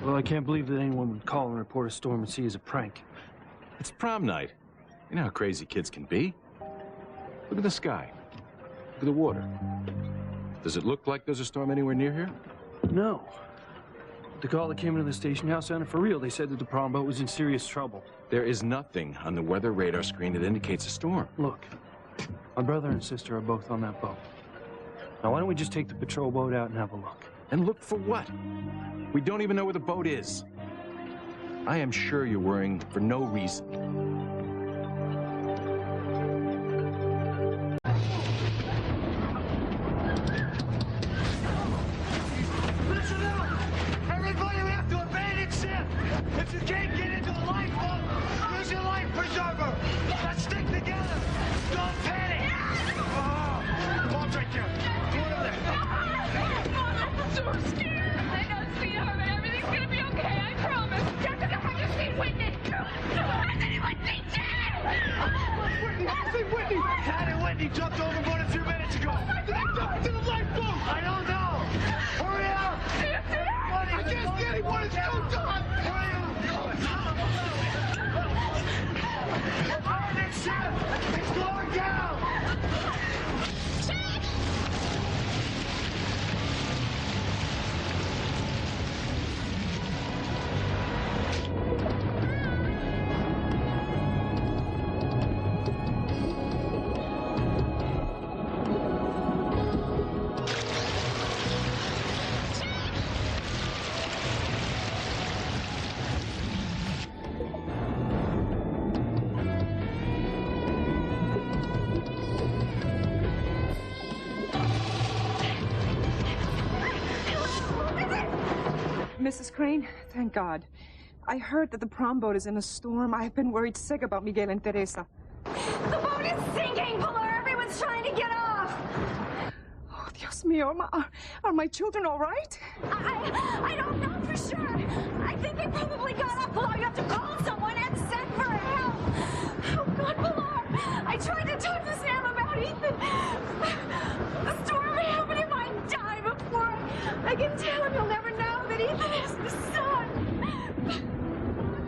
Well, I can't believe that anyone would call and report a storm at sea as a prank. It's prom night. You know how crazy kids can be. Look at the sky. Look at the water. Does it look like there's a storm anywhere near here? No. The call that came into the station house sounded for real. They said that the prom boat was in serious trouble. There is nothing on the weather radar screen that indicates a storm. Look, my brother and sister are both on that boat. Now, why don't we just take the patrol boat out and have a look? And look for what? We don't even know where the boat is. I am sure you're worrying for no reason. Listen up! Everybody, we have to abandon ship! If you can't get into a lifeboat, use your life preserver! Let's stick together! Don't panic! Mom's right there! Do it over there! I'm so scared! I know, sweetheart, but everything's gonna be okay, I promise! You're gonna have to see Whitney! Has anyone seen Dad? Whitney! I see Whitney! Dad and Whitney jumped overboard a few minutes ago! Did they jump into the lifeboat? I don't know! Hurry up! I can't see anyone! It's so dark! Hurry up! Abandon ship! It's going down! Mrs. Crane, thank God. I heard that the prom boat is in a storm. I've been worried sick about Miguel and Teresa. The boat is sinking, Pilar! Everyone's trying to get off! Oh, Dios mío, are my children all right? I don't know for sure. I think they probably got off, Pilar. You have to call someone and send for help. Oh, God, Pilar. I tried to talk to Sam about Ethan. The storm happened. He might die before I can tell him. He'll never know that Ethan is the son.